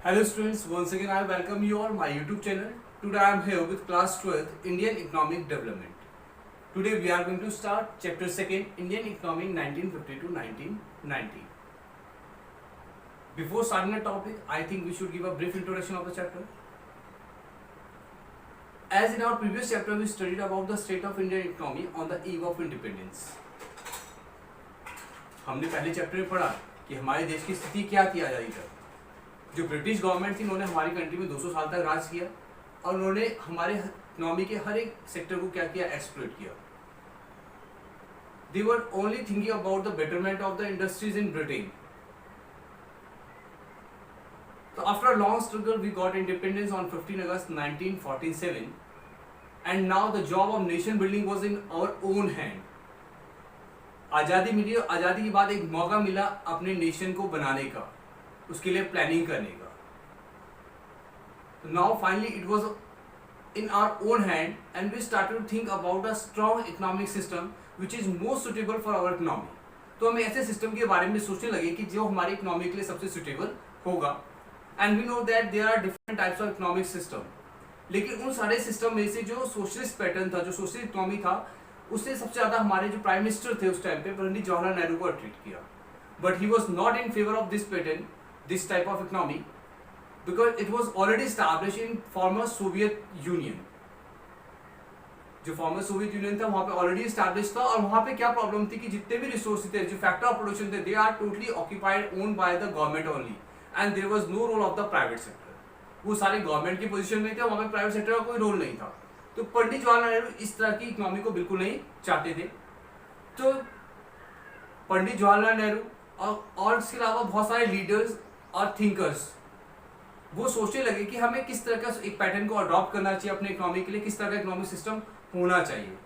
Hello students, once again I welcome you all my YouTube channel. Today I am here with class 12th Indian Economic Development. Today we are going to start chapter 2nd Indian Economic 1950 to 1990. Before starting the topic, I think we should give a brief introduction of the chapter. As in our previous chapter we studied about the state of Indian economy on the eve of independence. हमने पहले chapter में पढ़ा कि हमारे देश की स्थिति क्या थी आज़ादी तक. जो ब्रिटिश गवर्नमेंट थी उन्होंने हमारी कंट्री में 200 साल तक राज किया और उन्होंने हमारे इकोनॉमी के हर एक सेक्टर को क्या किया, एक्सप्लॉइट किया. They were only thinking about the betterment of the industries in Britain. So after a long struggle we got independence on 15 August 1947 and now the job of nation building was in our own hand. आज़ादी मिली और आज़ादी के बाद एक मौका मिला अपने nation को बनाने का, उसके लिए प्लानिंग करने का. Now finally it was in our own hand and we started to think about a strong economic system which is most suitable for our economy. तो हम ऐसे सिस्टम के बारे में सोचने लगे कि जो हमारे इकोनॉमी के लिए सबसे सुटेबल होगा. And we know that there are different types of economic system. लेकिन उन सारे सिस्टम में से जो सोशलिस्ट पैटर्न था, जो सोशलिस्ट इकोनॉमी था, उससे सबसे ज़्यादा हमारे जो प्राइम मिनिस्टर थे उस टाइम पे पंडित जवाहरलाल नेहरू को ट्रीट किया. But he was not in favour of this pattern, this type of economy, because it was already established in former Soviet Union. जो फॉर्मर सोवियत यूनियन था वहाँ पे ऑलरेडी एस्टैब्लिश था और वहाँ पे क्या प्रॉब्लम थी कि जितने भी रिसोर्स थे, जो फैक्टर ऑफ प्रोडक्शन थे, they are totally occupied own by the government only and there was no role of the private sector. वो सारे गवर्नमेंट की पोजीशन में थे, वहाँ पे प्राइवेट सेक्टर का कोई रोल नहीं था. तो पंडित जवाहरलाल नेहरू इस तरह की इकोनॉमी को बिल्कुल नहीं चाहते थे. तो पंडित जवाहरलाल नेहरू और इसके अलावा बहुत सारे लीडर्स और थिंकर्स वो सोचने लगे कि हमें किस तरह का एक पैटर्न को अडॉप्ट करना चाहिए अपने इकोनॉमी के लिए, किस तरह का इकोनॉमिक सिस्टम होना चाहिए.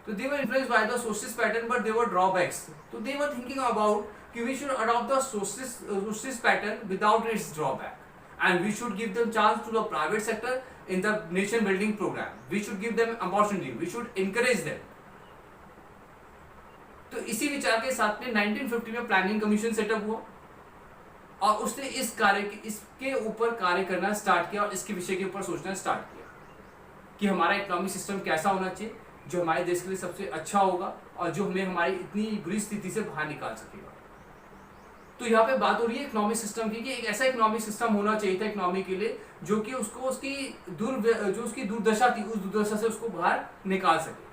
तो they were influenced by the socialist pattern but there were drawbacks. तो दे वर थिंकिंग अबाउट कि we should adopt the socialist pattern without its drawback and we should give them chance to the private sector in the nation building programme. We should give them opportunity, we should encourage them. तो इसी विचार के साथ में 1950 में planning commission setup हुआ और उसने इसके ऊपर कार्य करना स्टार्ट किया और इसके विषय के ऊपर सोचना स्टार्ट किया कि हमारा इकोनॉमिक सिस्टम कैसा होना चाहिए जो हमारे देश के लिए सबसे अच्छा होगा और जो हमें हमारी इतनी बुरी स्थिति से बाहर निकाल सकेगा. तो यहाँ पे बात हो रही है इकोनॉमिक सिस्टम की कि एक ऐसा इकोनॉमिक सिस्टम होना चाहिए था इकोनॉमी के लिए जो कि उसको उसकी दुर्दशा थी, उस दुर्दशा से उसको बाहर निकाल सके.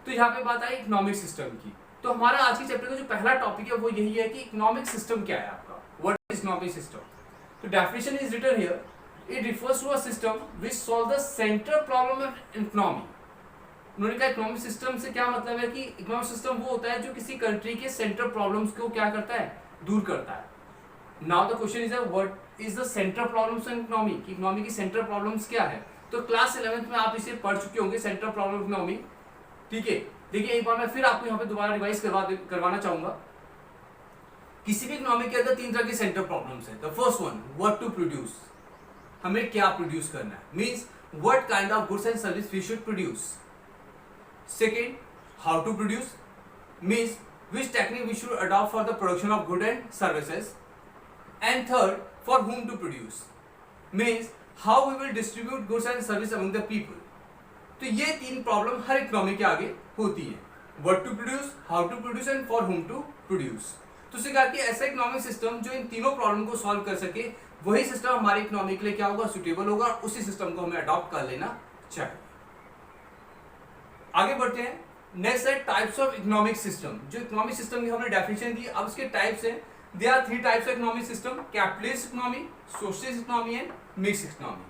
तो यहाँ पे बात आई इकोनॉमिक सिस्टम की. तो हमारा आज के चैप्टर का जो पहला टॉपिक है वो यही है कि इकोनॉमिक सिस्टम क्या है आपका. What is economic system? The definition is written here. It refers to a system which solves the central problem of economy. उन्होंने कहा इकोनॉमिक सिस्टम से क्या मतलब है कि इकोनॉमिक सिस्टम वो होता है जो किसी कंट्री के सेंट्रल प्रॉब्लम्स को क्या करता है, दूर करता है. Now the question is what is the central problems in economy, कि इकोनॉमी की सेंट्रल प्रॉब्लम्स क्या है. तो क्लास 11th में आप इसे पढ़ चुके होंगे सेंट्रल प्रॉब्लम इकोनॉमी. ठीक है, देखिए एक बार मैं फिर आपको यहाँ पे दोबारा रिवाइज करवाना चाहूंगा. किसी भी इकोनॉमी के अंदर तीन तरह के सेंट्रल प्रॉब्लम्स हैं. The first one, what to produce, हमें क्या प्रोड्यूस करना है, means what kind of goods and service we should produce. Second, how to produce, means which technique we should adopt for the production of good and services. And third, for whom to produce, means how we will distribute goods and service among the people. तो ये तीन problem हर economy के आगे होती है, what to produce, how to produce and for whom to produce. तो उससे कहा कि ऐसा इकोनॉमिक सिस्टम जो इन तीनों प्रॉब्लम को सॉल्व कर सके वही सिस्टम हमारी इकोनॉमी के लिए क्या होगा, सुटेबल होगा और उसी सिस्टम को हमें अडॉप्ट कर लेना चाहिए. आगे बढ़ते हैं. नेक्स्ट है टाइप्स ऑफ इकोनॉमिक सिस्टम. जो इकोनॉमिक सिस्टम की हमने डेफिनेशन दी, अब उसके टाइप्स हैं. They are 3 types of economic system, capitalist economy, socialist economy and mix economy.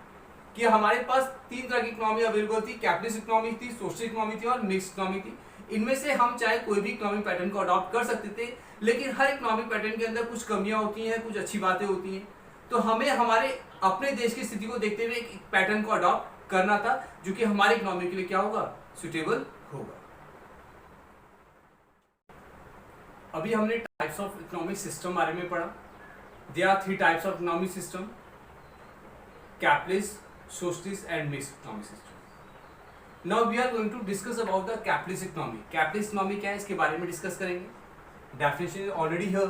कि हमारे पास 3 तरह की इकोनॉमी अवेलेबल थी, कैपिटलिस्ट इकोनॉमी थी, सोशलिस्ट इकोनॉमी थी और मिक्स इकोनॉमी थी. इनमें से हम चाहे कोई भी इकोनॉमिक पैटर्न को अडॉप्ट कर सकते थे, लेकिन हर इकोनॉमिक पैटर्न के अंदर कुछ कमियां होती हैं, कुछ अच्छी बातें होती हैं. तो हमें हमारे अपने देश की स्थिति को देखते हुए एक पैटर्न को अडॉप्ट करना था जो कि हमारी इकोनॉमी के लिए क्या होगा, सुटेबल होगा. अभी हमने टाइप्स ऑफ इकोनॉमिक सिस्टम बारे में पढ़ा. There are 3 types of economic system, capitalist, socialist and mixed economic system. Now we are going to discuss about the capitalist economy. Capitalist economy क्या है इसके बारे में डिस्कस करेंगे. Definition already here.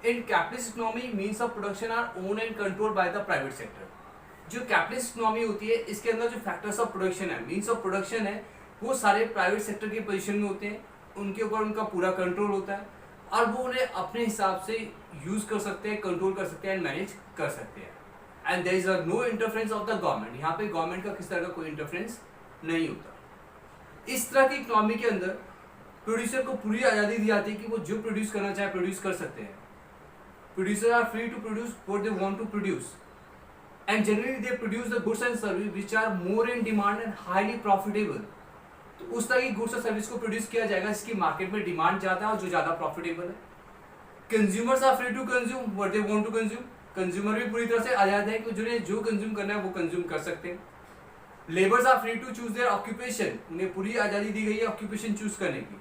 In capitalist economy means of production are own and control by the private sector. जो capitalist economy होती है इसके अंदर जो फैक्टर्स ऑफ प्रोडक्शन है, मीन्स ऑफ प्रोडक्शन है, वो सारे प्राइवेट सेक्टर की पोजीशन में होते हैं, उनके ऊपर उनका पूरा कंट्रोल होता है और वो उन्हें अपने हिसाब से यूज कर सकते हैं, कंट्रोल कर सकते हैं एंड मैनेज कर सकते हैं। And there is no interference of the government. यहाँ पे गवर्नमेंट का किस तरह का कोई इंटरफेरेंस नहीं होता। इस तरह की इकोनॉमी के अंदर प्रोड्यूसर को पूरी आज़ादी दी जाती है कि वो जो प्रोड्यूस करना चाहे प्रोड्यूस कर सकते हैं। Producer are free to produce what they want to produce and generally they produce the goods and service which are more in demand and highly profitable. तो उस तरह की गुड्स और सर्विस को प्रोड्यूस किया जाएगा जिसकी मार्केट में डिमांड ज़्यादा है और जो ज़्यादा प्रॉफिटेबल है। Consumers are free to consume what they want to consume. Consumer भी पूरी तरह से आज़ाद है कि जिन्हें जो कंज्यूम करना है वो कंज्यूम कर सकते हैं। Labours are free to choose their occupation, उन्हें पूरी आज़ादी दी गई है ऑक्यूपेशन चूज करने की।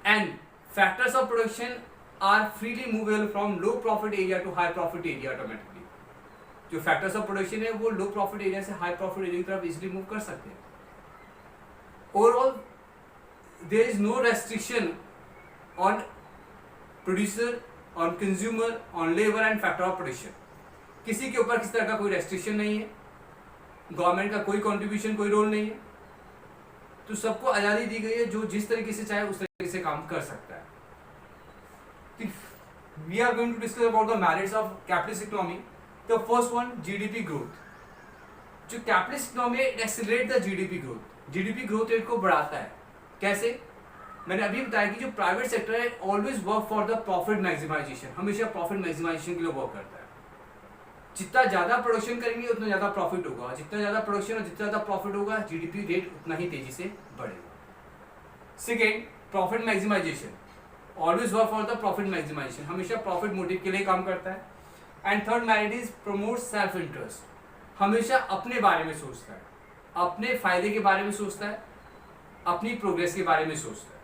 And factors of production are freely movable from low profit area to high profit area automatically. जो फैक्टर्स ऑफ प्रोडक्शन है वो लो प्रॉफिट एरिया से हाई प्रॉफिट एरिया की तरफ इजिली मूव कर सकते हैं। Overall there is no restriction on producer, on consumer, on labour and factor of production. किसी के ऊपर किसी तरह का कोई रेस्ट्रिक्शन नहीं है, गवर्नमेंट का कोई कंट्रीब्यूशन, कोई रोल नहीं है। तो सबको आज़ादी दी गई है, जो जिस तरीके से चाहे उस तरीके से काम कर सकता है। We are going to discuss about the merits of capitalist economy. The first one, GDP growth. जो कैपिटलिस्ट इकोनॉमी है, it accelerate the GDP growth. GDP growth rate को बढ़ाता है। कैसे? मैंने अभी बताया कि जो प्राइवेट सेक्टर है always work for the profit maximization, हमेशा प्रॉफिट मैक्सिमाइजेशन के लिए वर्क करता है। जितना ज़्यादा प्रोडक्शन करेंगे उतना ज़्यादा प्रॉफिट होगा, जितना ज़्यादा प्रोडक्शन और जितना ज़्यादा प्रॉफिट होगा जीडीपी रेट उतना ही तेजी से बढ़ेगा। Second, profit maximization, always work for the profit maximization, हमेशा प्रॉफिट मोटिव के लिए काम करता है। And third merit is promote self interest, हमेशा अपने बारे में सोचता है, अपने फायदे के बारे में सोचता है, अपनी प्रोग्रेस के बारे में सोचता है।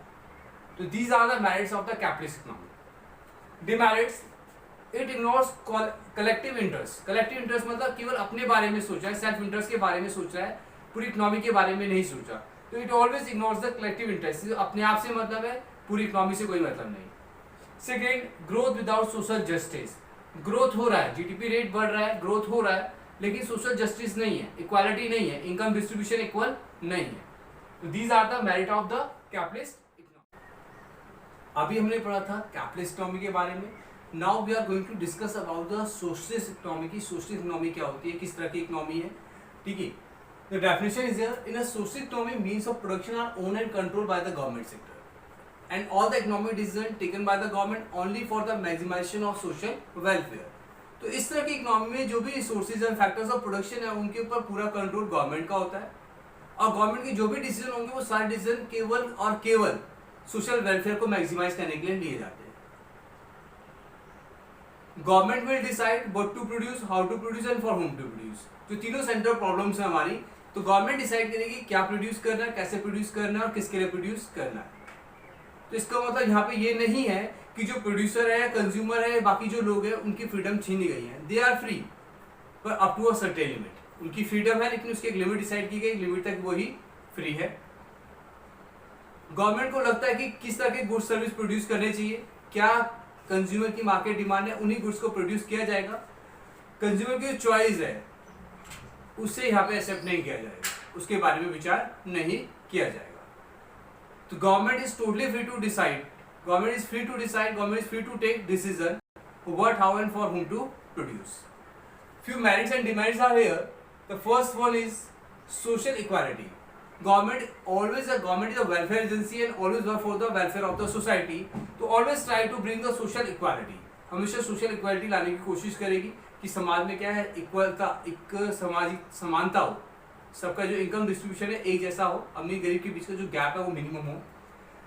तो these are the merits of the capitalist economy. Demerits, it ignores collective interest. Collective interest मतलब केवल अपने बारे में सोच रहा है, सेल्फ इंटरेस्ट के बारे में सोच रहा है, पूरी इकोनॉमी के बारे में नहीं सोचा। तो it always ignores the collective interest, अपने आप से मतलब है, पूरी इकोनॉमी से कोई मतलब नहीं। Second, growth without social justice. Growth हो रहा है, जीडीपी रेट बढ़ रहा है, ग्रोथ हो रहा है, लेकिन सोशल जस्टिस नहीं है, इक्वालिटी नहीं है, इनकम डिस्ट्रीब्यूशन इक्वल नहीं है। तो these are the merit of the capitalist economy. अभी हमने पढ़ा था कैपिटलिस्ट इकोनॉमी के बारे में। Now we are going to discuss about the socialist economy की। सोशलिस्ट इकोनॉमी क्या होती है, किस तरह की इकोनॉमी है, ठीक है। The definition is here, in a socialist economy means of production are own and control by the government sector and all the economic decision taken by the government only for the maximization of social welfare। तो इस तरह की economy में जो भी resources and factors of production है उनके ऊपर पूरा कंट्रोल गवर्नमेंट का होता है और गवर्नमेंट के जो भी डिसीजन होंगे वो सारे डिसीजन केवल और केवल सोशल वेलफेयर को मैक्सिमाइज करने के लिए लिए जाते हैं। Government will decide what to produce, how to produce and for whom to produce. जो तीनों सेंट्रल प्रॉब्लम्स हैं हमारी, तो गवर्नमेंट डिसाइड करेगी क्या प्रोड्यूस करना है, कैसे प्रोड्यूस करना है और किसके लिए प्रोड्यूस करना है। तो इसका मतलब यहाँ पे ये नहीं है कि जो प्रोड्यूसर है, कंज्यूमर है, बाकी जो लोग हैं उनकी फ्रीडम छीनी गई है। दे आर फ्री पर up to a certain limit. उनकी फ्रीडम है लेकिन उसकी एक लिमिट डिसाइड की गई, लिमिट तक वही फ्री है। गवर्नमेंट को लगता है कि किस तरह के गुड्स सर्विस प्रोड्यूस करने चाहिए, क्या कंज्यूमर की मार्केट डिमांड है, उन्हीं गुड्स को प्रोड्यूस किया जाएगा। कंज्यूमर की जो चॉइस है उससे यहाँ पे एक्सेप्ट नहीं किया जाएगा, उसके बारे में विचार नहीं किया जाएगा। तो government is totally free to decide, government is free to decide, government is free to take decision what, how and for whom to produce. Few merits and demerits are here. The first one is social equality. Government is a welfare agency and always work for the welfare of the society. तो always try to bring the social equality. हमेशा social equality लाने की कोशिश करेगी कि समाज में क्या है, इक्वलता, एक सामाजिक समानता हो, सबका जो इनकम डिस्ट्रीब्यूशन है एक जैसा हो, अमीर गरीब के बीच का जो गैप है वो मिनिमम हो।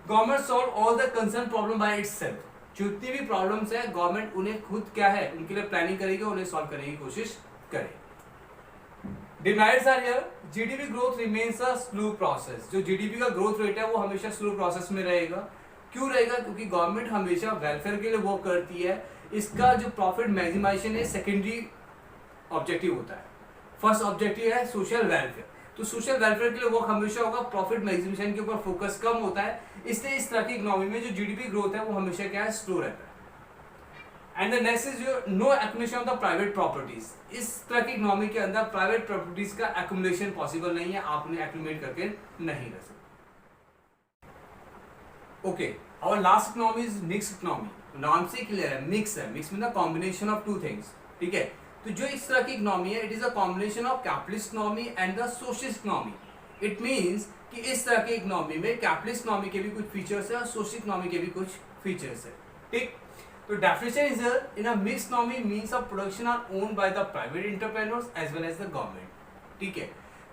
Government solve all the concern problem by itself. जितनी भी प्रॉब्लम्स है गवर्नमेंट उन्हें खुद क्या है उनके लिए प्लानिंग करेगी, उन्हें सॉल्व करने की कोशिश करे। Demerits are here, GDP growth remains a slow process. जो जीडीपी का ग्रोथ रेट है वो हमेशा स्लो प्रोसेस में रहेगा। क्यों रहेगा? क्योंकि गवर्नमेंट हमेशा वेलफेयर के लिए वर्क करती है। इसका जो प्रॉफिट मैक्सिमाइजेशन है सेकेंडरी ऑब्जेक्टिव होता है, फर्स्ट ऑब्जेक्टिव है सोशल वेलफेयर। तो सोशल वेलफेयर के लिए वर्क हमेशा होगा, प्रॉफिट मैक्सिमेशन के ऊपर फोकस कम होता है। इसलिए इस तरह की इकोनॉमी में जो जीडीपी ग्रोथ है वो हमेशा क्या है, स्लो रहता and the next is your no accumulation of the private properties. इस तरह की इकोनॉमी के अंदर प्राइवेट प्रॉपर्टीज का एक्यूमुलेशन पॉसिबल नहीं है, आप उन्हें एक्यूमुलेट करके नहीं रह सकते। Okay, our last economy is mix economy. नाम से क्लियर है, मिक्स है, मिक्स में कॉम्बिनेशन ऑफ टू थिंग्स, ठीक है। तो जो इस तरह की इकोनॉमी है, it is a combination of capitalist economy and the socialist economy. It means कि इस तरह की इकोनॉमी में कैपिटलिस्ट इकोनॉमी के भी कुछ फीचर्स है और सोशल इकोनॉमी के भी कुछ फीचर्स है, ठीक। तो definition is in a mix economy means of production are owned by the private entrepreneurs as well as the government, ठीक है।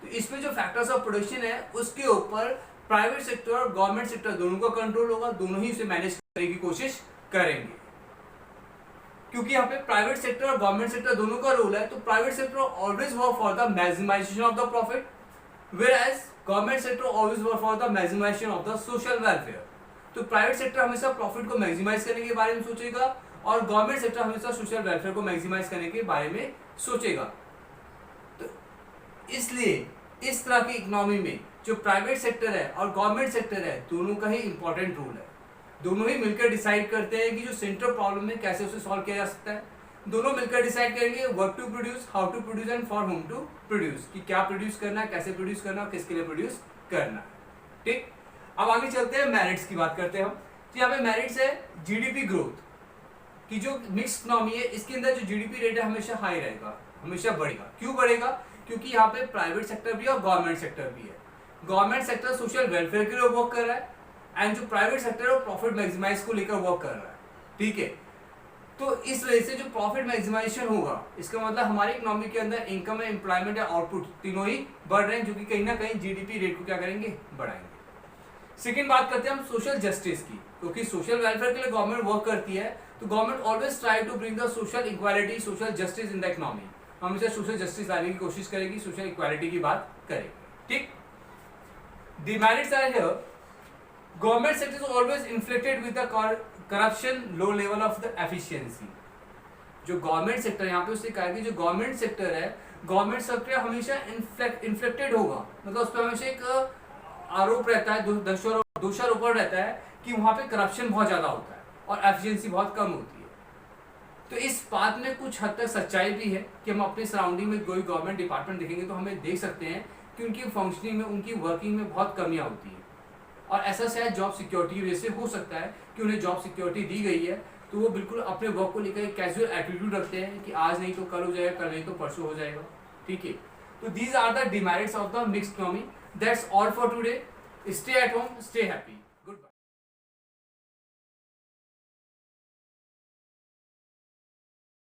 तो इसमें जो फैक्टर्स ऑफ प्रोडक्शन है उसके ऊपर प्राइवेट सेक्टर और गवर्नमेंट सेक्टर दोनों का कंट्रोल होगा, दोनों ही उसे मैनेज करने की कोशिश करेंगे। क्योंकि यहाँ पे प्राइवेट सेक्टर और गवर्नमेंट सेक्टर दोनों का रोल है, तो private sector always work for the maximization of the profit, whereas government sector always work for the maximization of the social welfare. तो प्राइवेट सेक्टर हमेशा प्रॉफिट को मैक्सिमाइज करने के बारे में सोचेगा और गवर्नमेंट सेक्टर हमेशा सोशल वेलफेयर को मैक्सिमाइज करने के बारे में सोचेगा। तो इसलिए इस तरह की इकोनॉमी में जो प्राइवेट सेक्टर है और गवर्नमेंट सेक्टर है, दोनों का ही इंपॉर्टेंट रोल है। दोनों ही मिलकर डिसाइड करते हैं कि जो सेंट्रल प्रॉब्लम है कैसे उसे सॉल्व किया जा सकता है। दोनों मिलकर डिसाइड करेंगे what to produce, how to produce and for whom to produce, कि क्या प्रोड्यूस करना है, कैसे प्रोड्यूस करना है, किसके लिए प्रोड्यूस करना है, ठीक। अब आगे चलते हैं, मेरिट्स की बात करते हैं हम। तो यहाँ पे मेरिट्स है जीडीपी ग्रोथ की। जो मिक्स इकोनॉमी है इसके अंदर जो जीडीपी रेट है हमेशा हाई रहेगा, हमेशा बढ़ेगा। क्यों बढ़ेगा? क्योंकि यहाँ पे प्राइवेट सेक्टर भी है और गवर्नमेंट सेक्टर भी है। गवर्नमेंट सेक्टर सोशल वेलफेयर के लिए वर्क कर रहा है एंड जो प्राइवेट सेक्टर है वो प्रॉफिट मैक्सिमाइज को लेकर वर्क कर रहा है, ठीक है। तो इस वजह से जो प्रॉफिट मैक्सिमाइजेशन होगा, इसका मतलब हमारी इकोनॉमी के अंदर इनकम है, एम्प्लॉयमेंट है, आउटपुट तीनों ही बढ़ रहे हैं, जो कि कहीं ना कहीं जीडीपी रेट को क्या करेंगे, बढ़ाएंगे। सेकेंड बात करते हैं हम सोशल जस्टिस की, क्योंकि सोशल वेलफेयर के लिए गवर्नमेंट वर्क करती है, तो government always try to bring the social equality, social justice in the economy. हमेशा सोशल जस्टिस लाने की कोशिश करेगी, सोशल इक्वालिटी की बात करेगी, ठीक। Demerits are here, government sector is always inflected with the corruption, low level of the efficiency. जो गवर्नमेंट सेक्टर यहाँ पे उससे कहा कि जो गवर्नमेंट सेक्टर है, गवर्नमेंट सेक्टर हमेशा इन्फ्लेक्टेड होगा, मतलब उस पर हमेशा एक आरोप रहता है, दोषारोपण रहता है कि वहां पे करप्शन बहुत ज्यादा होता है और एफिशिएंसी बहुत कम होती है। तो इस बात में कुछ हद तक सच्चाई भी है कि हम अपने सराउंडिंग में कोई गवर्नमेंट डिपार्टमेंट देखेंगे तो हमें देख सकते हैं कि उनकी फंक्शनिंग में, उनकी वर्किंग में बहुत कमियां होती है। और ऐसा शायद जॉब सिक्योरिटी की वजह से हो सकता है कि उन्हें जॉब सिक्योरिटी दी गई है, तो वो बिल्कुल अपने वर्क को लेकर कैजुअल एटीट्यूड रखते हैं कि आज नहीं तो कल हो जाएगा, कल नहीं तो परसों हो जाएगा, ठीक है। तो these are the demerits of the mixed economy. That's all for today. Stay at home, stay happy.